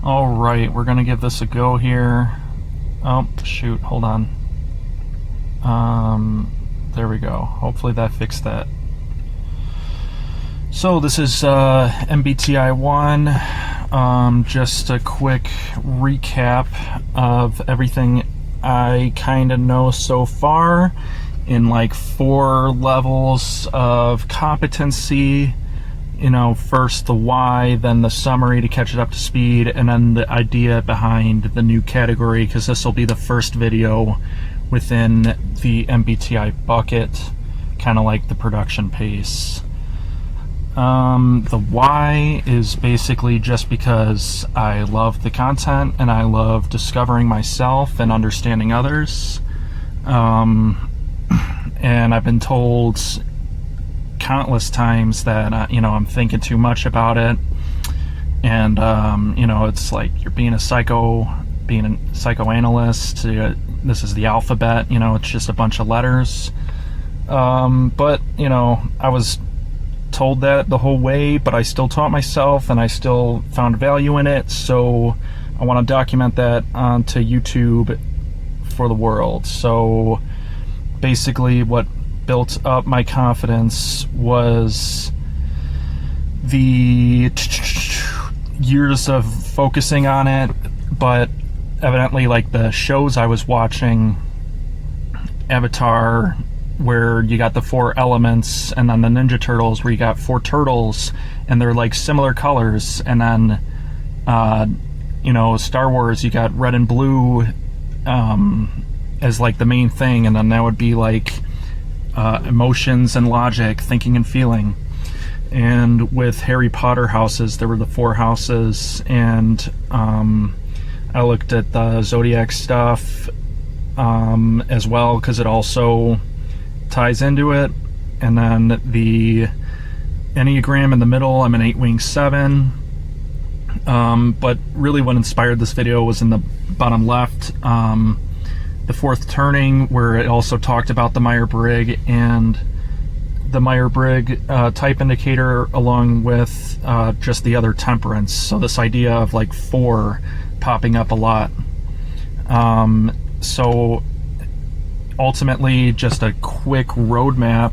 Alright, we're gonna give this a go here. Oh, shoot, hold on. There we go. Hopefully that fixed that. So this is Mbti 1. Just a quick recap of everything I kind of know so far in like 4 levels of competency. You know, first the why, then the summary to catch it up to speed, and then the idea behind the new category, because this will be the first video within the MBTI bucket, kind of like the production pace. The why is basically just because I love the content and I love discovering myself and understanding others. And I've been told countless times that I'm thinking too much about it, and it's like you're being a psychoanalyst. This is the alphabet, it's just a bunch of letters. But I was told that the whole way, but I still taught myself and I still found value in it, so I want to document that onto YouTube for the world. So basically what built up my confidence was the years of focusing on it, but evidently like the shows I was watching, Avatar, where you got the 4 elements, and then the Ninja Turtles where you got 4 turtles and they're like similar colors, and then Star Wars you got red and blue as like the main thing, and then that would be like emotions and logic, thinking and feeling. And with Harry Potter houses, there were the 4 houses, and I looked at the zodiac stuff as well, because it also ties into it. And then the Enneagram in the middle, I'm an 8-wing 7. But really what inspired this video was in the bottom left, the 4th turning, where it also talked about the Myers-Briggs and the Myers-Briggs type indicator, along with just the other temperance. So this idea of like 4 popping up a lot. So ultimately, just a quick roadmap.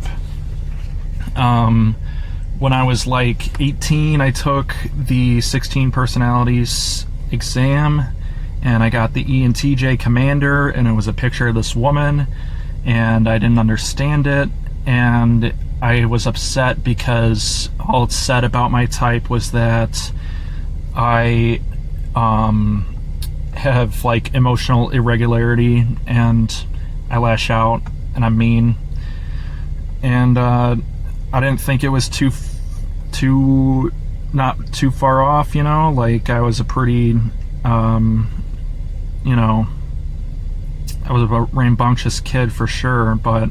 When I was like 18, I took the 16 personalities exam, and I got the ENTJ commander, and it was a picture of this woman, and I didn't understand it, and I was upset because all it said about my type was that I have like emotional irregularity, and I lash out, and I'm mean, and I didn't think it was not too far off, like I was a pretty I was a rambunctious kid for sure, but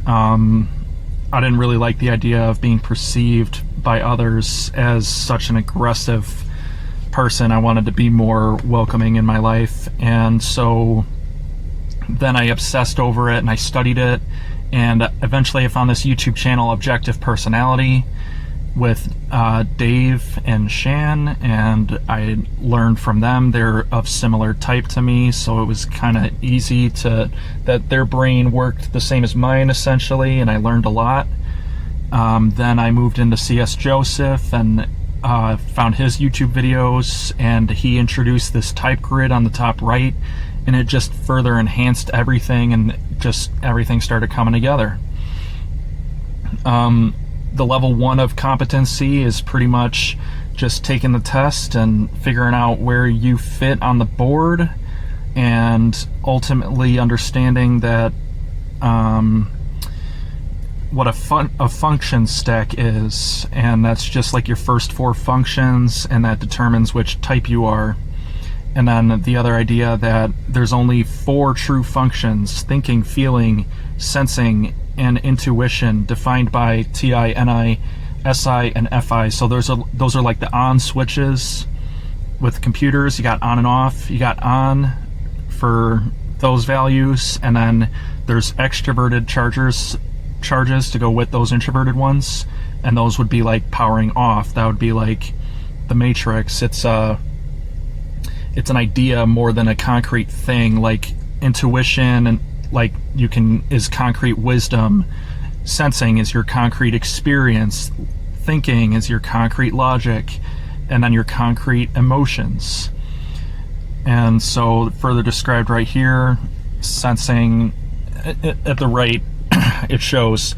I didn't really like the idea of being perceived by others as such an aggressive person. I wanted to be more welcoming in my life, and so then I obsessed over it and I studied it, and eventually I found this YouTube channel, Objective Personality, with Dave and Shan, and I learned from them. They're of similar type to me, so it was kind of easy that their brain worked the same as mine essentially, and I learned a lot. Then I moved into C.S. Joseph and found his YouTube videos, and he introduced this type grid on the top right, and it just further enhanced everything, and just everything started coming together. The level 1 of competency is pretty much just taking the test and figuring out where you fit on the board, and ultimately understanding that what a function stack is, and that's just like your first 4 functions, and that determines which type you are. And then the other idea that there's only 4 true functions: thinking, feeling, sensing, and intuition, defined by TI, NI, SI, and FI. So those are like the on switches with computers. You got on and off. You got on for those values, and then there's extroverted charges to go with those introverted ones, and those would be like powering off. That would be like the Matrix. It's it's an idea more than a concrete thing. Like intuition and like is concrete wisdom, sensing is your concrete experience, thinking is your concrete logic, and then your concrete emotions. And so further described right here, sensing at the right, it shows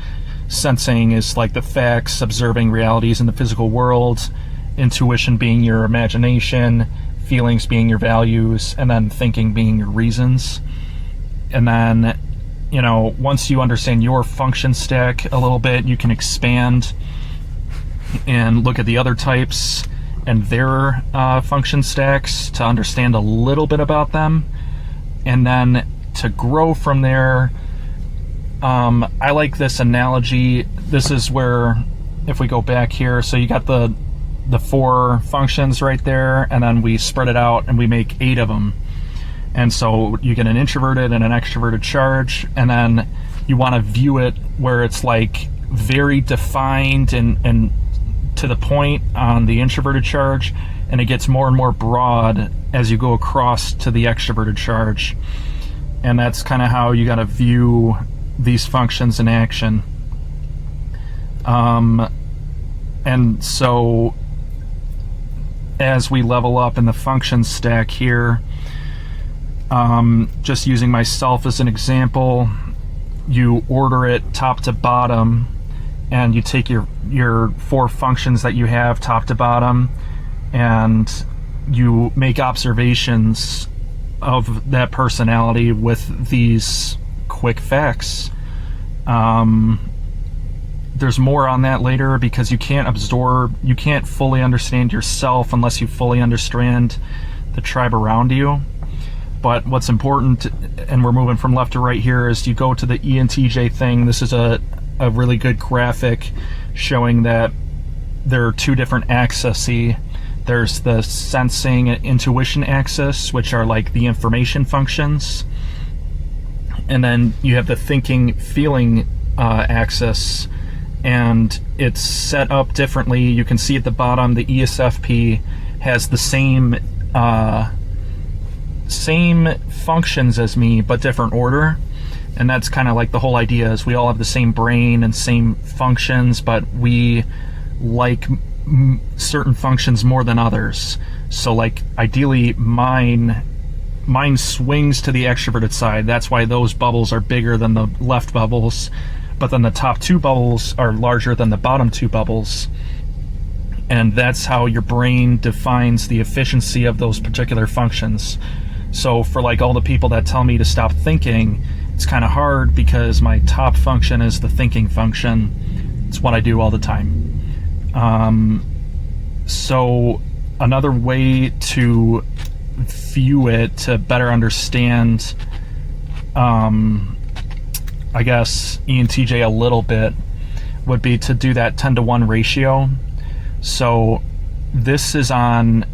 sensing is like the facts, observing realities in the physical world, intuition being your imagination, feelings being your values, and then thinking being your reasons. And then, once you understand your function stack a little bit, you can expand and look at the other types and their function stacks to understand a little bit about them. And then to grow from there, I like this analogy. This is where, if we go back here, so you got the 4 functions right there, and then we spread it out and we make 8 of them. And so you get an introverted and an extroverted charge, and then you want to view it where it's like very defined and to the point on the introverted charge, and it gets more and more broad as you go across to the extroverted charge. And that's kind of how you got to view these functions in action. And so as we level up in the function stack here, just using myself as an example, you order it top to bottom, and you take your 4 functions that you have top to bottom, and you make observations of that personality with these quick facts. There's more on that later, because you can't fully understand yourself unless you fully understand the tribe around you. But what's important, and we're moving from left to right here, is you go to the ENTJ thing. This is a really good graphic showing that there are 2 different axes. There's the sensing and intuition axis, which are like the information functions. And then you have the thinking, feeling axis, and it's set up differently. You can see at the bottom, the ESFP has the same functions as me, but different order. And that's kind of like the whole idea, is we all have the same brain and same functions, but we like certain functions more than others. So like ideally mine swings to the extroverted side. That's why those bubbles are bigger than the left bubbles, but then the top 2 bubbles are larger than the bottom 2 bubbles. And that's how your brain defines the efficiency of those particular functions. So for like all the people that tell me to stop thinking, it's kind of hard because my top function is the thinking function. It's what I do all the time. So another way to view it, to better understand, I guess, ENTJ a little bit, would be to do that 10-to-1 ratio. So this is on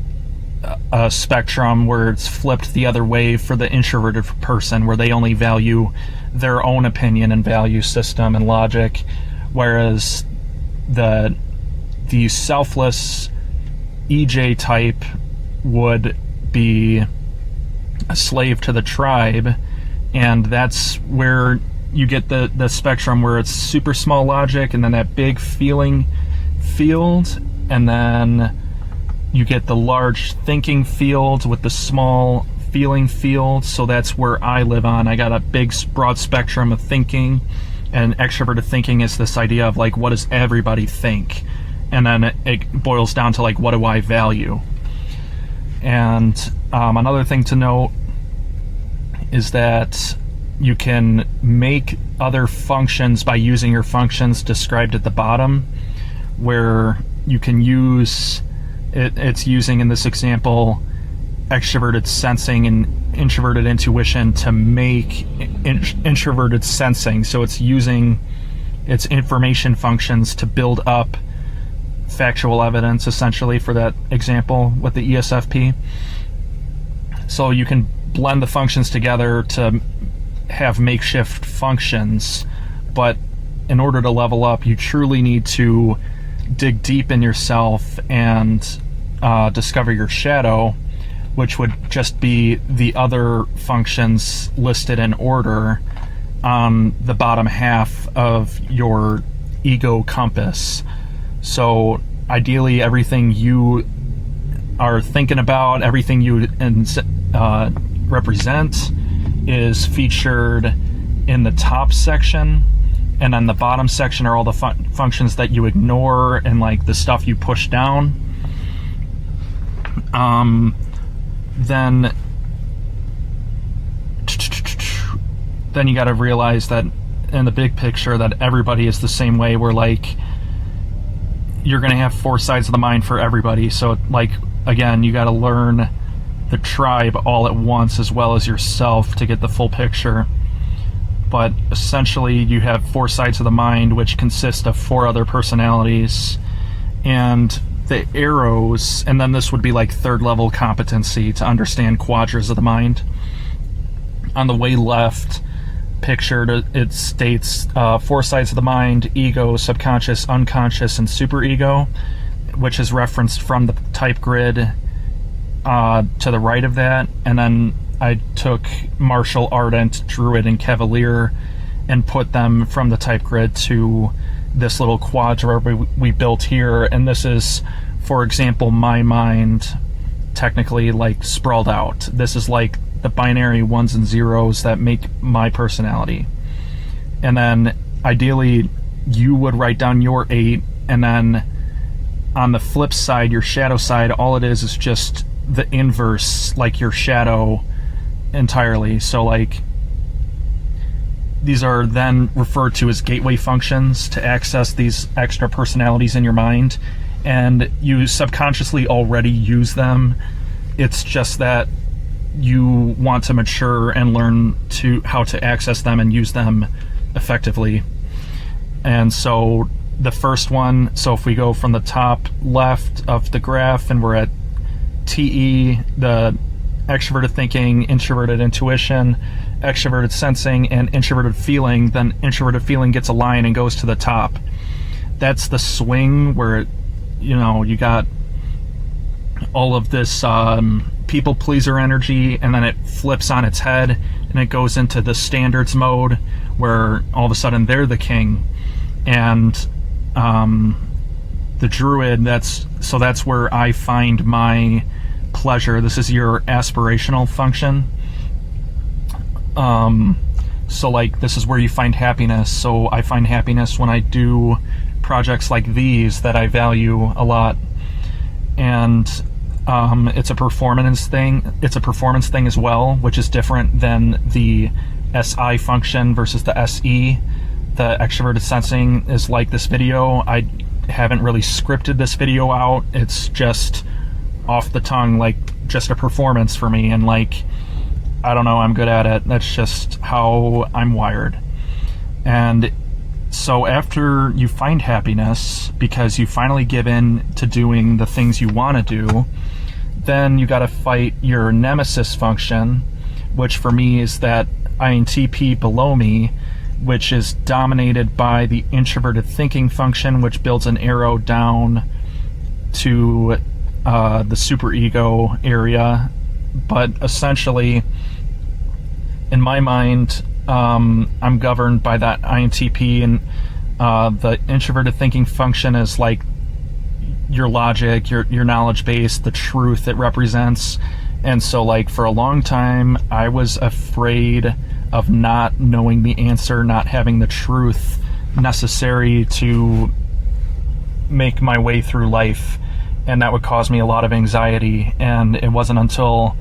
a spectrum where it's flipped the other way for the introverted person, where they only value their own opinion and value system and logic, whereas the selfless EJ type would be a slave to the tribe. And that's where you get the spectrum where it's super small logic and then that big feeling field, and then you get the large thinking field with the small feeling field. So that's where I live on. I got a big broad spectrum of thinking, and extroverted thinking is this idea of like, what does everybody think? And then it boils down to like, what do I value? And another thing to note is that you can make other functions by using your functions described at the bottom, where you can use it's using, in this example, extroverted sensing and introverted intuition to make introverted sensing. So it's using its information functions to build up factual evidence, essentially, for that example with the ESFP. So you can blend the functions together to have makeshift functions, but in order to level up, you truly need to dig deep in yourself and discover your shadow, which would just be the other functions listed in order on the bottom half of your ego compass. So ideally, everything you are thinking about, everything you represent, is featured in the top section, and then the bottom section are all the functions that you ignore and like the stuff you push down. Then you got to realize that in the big picture that everybody is the same way, where like you're going to have 4 sides of the mind for everybody. So like, again, you got to learn the tribe all at once as well as yourself to get the full picture. But essentially you have 4 sides of the mind, which consist of 4 other personalities, and the arrows, and then this would be like 3rd level competency to understand quadras of the mind. On the way left pictured, it states 4 sides of the mind: ego, subconscious, unconscious, and superego, which is referenced from the type grid to the right of that. And then I took martial, ardent, druid, and cavalier and put them from the type grid to this little quadra we built here. And this is, for example, my mind technically like sprawled out. This is like the binary 1s and 0s that make my personality. And then ideally you would write down your 8, and then on the flip side, your shadow side, all it is just the inverse, like your shadow entirely. So like these are then referred to as gateway functions to access these extra personalities in your mind, and you subconsciously already use them. It's just that you want to mature and learn how to access them and use them effectively. And so the first one, so if we go from the top left of the graph and we're at TE, the extroverted thinking, introverted intuition, extroverted sensing, and introverted feeling, then introverted feeling gets a line and goes to the top. That's the swing where, you got all of this people pleaser energy, and then it flips on its head and it goes into the standards mode where all of a sudden they're the king. And the druid, that's where I find my pleasure. This is your aspirational function. So like this is where you find happiness. So I find happiness when I do projects like these that I value a lot. And it's a performance thing. It's a performance thing as well, which is different than the SI function versus the SE. The extroverted sensing is like this video. I haven't really scripted this video out. It's just off the tongue, like just a performance for me. And like, I don't know, I'm good at it. That's just how I'm wired. And so after you find happiness, because you finally give in to doing the things you want to do, then you got to fight your nemesis function, which for me is that INTP below me, which is dominated by the introverted thinking function, which builds an arrow down to the superego area. But essentially, in my mind, I'm governed by that INTP, and the introverted thinking function is like your logic, your knowledge base, the truth it represents. And so like for a long time, I was afraid of not knowing the answer, not having the truth necessary to make my way through life. And that would cause me a lot of anxiety. And it wasn't until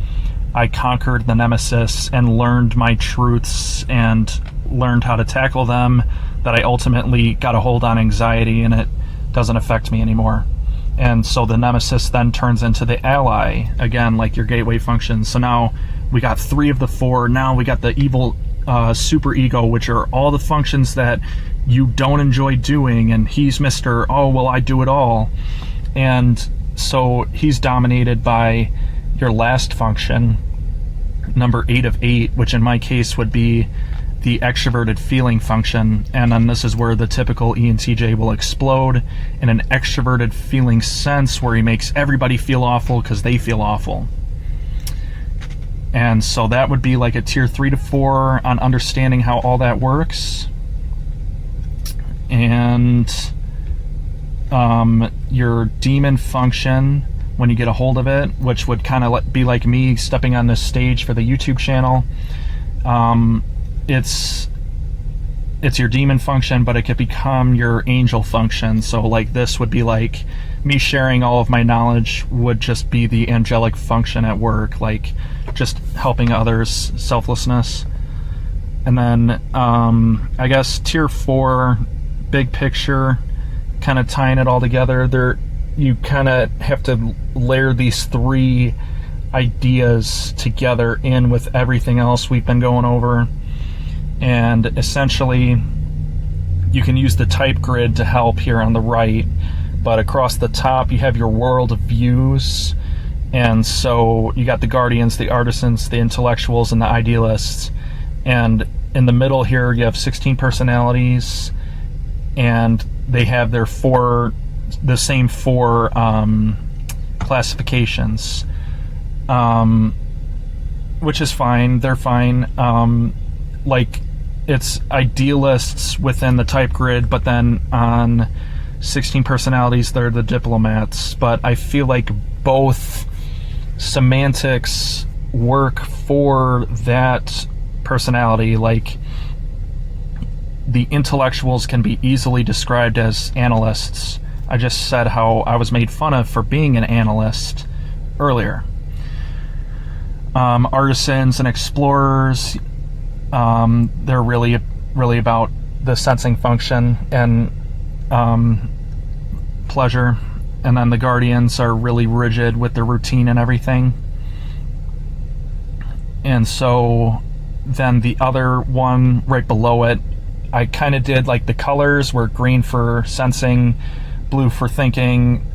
I conquered the nemesis and learned my truths and learned how to tackle them that I ultimately got a hold on anxiety, and it doesn't affect me anymore. And so the nemesis then turns into the ally, again, like your gateway function. So now we got 3 of the 4. Now we got the evil superego, which are all the functions that you don't enjoy doing. And he's Mr. Oh, well, I do it all. And so he's dominated by your last function, number 8 of 8, which in my case would be the extroverted feeling function. And then this is where the typical ENTJ will explode in an extroverted feeling sense, where he makes everybody feel awful because they feel awful. And so that would be like a tier 3 to 4 on understanding how all that works. And your demon function, when you get a hold of it, which would kind of be like me stepping on this stage for the YouTube channel. It's your demon function, but it could become your angel function. So like this would be like me sharing all of my knowledge would just be the angelic function at work, like just helping others, selflessness. And then I guess tier 4, big picture, kind of tying it all together. There, you kind of have to layer these 3 ideas together in with everything else we've been going over. And essentially you can use the type grid to help here on the right, but across the top you have your world of views. And so you got the guardians, the artisans, the intellectuals, and the idealists. And in the middle here you have 16 personalities, and they have their the same 4 classifications, which is fine. They're fine. Like, it's idealists within the type grid, but then on 16 personalities they're the diplomats. But I feel like both semantics work for that personality. Like, the intellectuals can be easily described as analysts. I just said how I was made fun of for being an analyst earlier. Artisans and explorers, they're really about the sensing function and pleasure. And then the guardians are really rigid with their routine and everything. And so then the other one right below it, I kind of did like the colors were green for sensing, blue for thinking,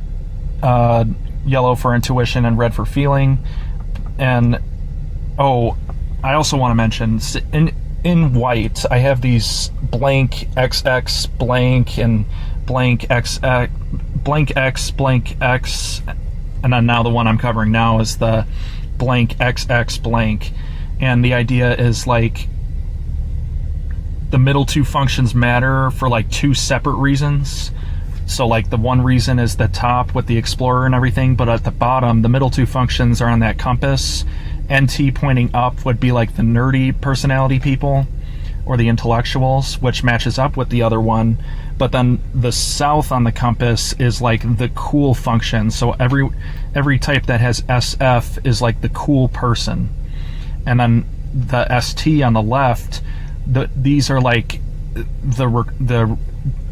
yellow for intuition, and red for feeling. And I also want to mention, in white, I have these blank XX blank and blank XX, blank X, blank X, and then now the one I'm covering now is the blank XX blank. And the idea is like the middle 2 functions matter for like 2 separate reasons. So like the one reason is the top with the explorer and everything, but at the bottom, the middle 2 functions are on that compass. NT pointing up would be like the nerdy personality people, or the intellectuals, which matches up with the other one. But then the south on the compass is like the cool function. So every type that has SF is like the cool person. And then the ST on the left, these are like the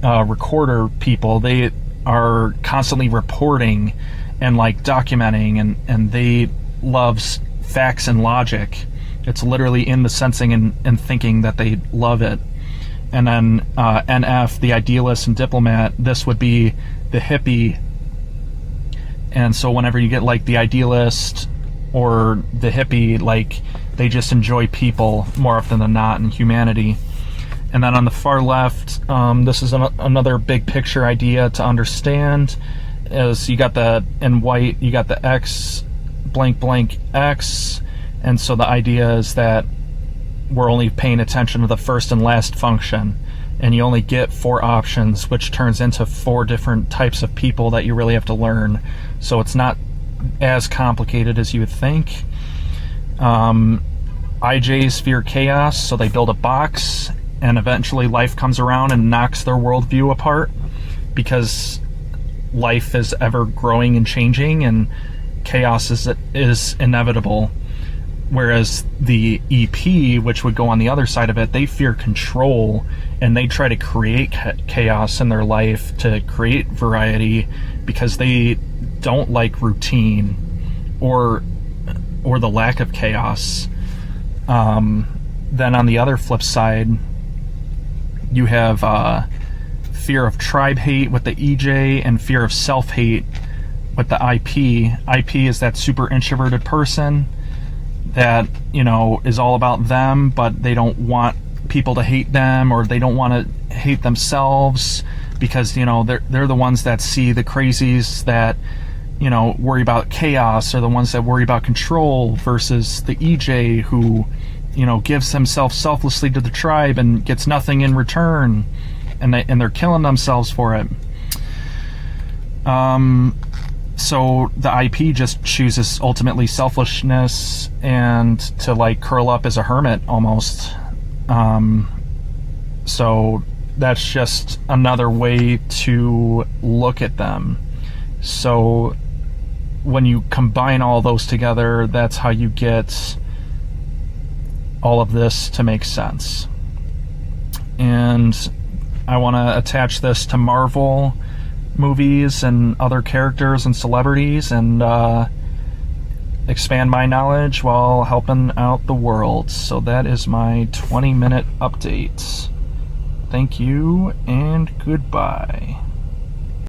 recorder people. They are constantly reporting and like documenting, and they love facts and logic. It's literally in the sensing and thinking that they love it. And then NF, the idealist and diplomat, this would be the hippie. And so whenever you get like the idealist or the hippie, like they just enjoy people more often than not and humanity. And then on the far left, this is another big picture idea to understand. Is you got in white, you got the X blank blank X, and so the idea is that we're only paying attention to the first and last function, and you only get 4 options, which turns into 4 different types of people that you really have to learn. So it's not as complicated as you would think. IJs fear chaos, so they build a box, and eventually life comes around and knocks their worldview apart, because life is ever growing and changing, and chaos is inevitable. Whereas the EP, which would go on the other side of it, they fear control, and they try to create chaos in their life to create variety, because they don't like routine or the lack of chaos. Then on the other flip side, you have fear of tribe hate with the EJ and fear of self-hate with the IP. IP is that super introverted person that, you know, is all about them, but they don't want people to hate them, or they don't want to hate themselves, because, you know, they're the ones that see the crazies that, worry about chaos, are the ones that worry about control, versus the EJ who, gives himself selflessly to the tribe and gets nothing in return, and they're killing themselves for it. So the IP just chooses ultimately selfishness and to like curl up as a hermit almost. So that's just another way to look at them. So when you combine all those together, that's how you get all of this to make sense. And I want to attach this to Marvel movies and other characters and celebrities, and expand my knowledge while helping out the world. So that is my 20-minute update. Thank you and goodbye.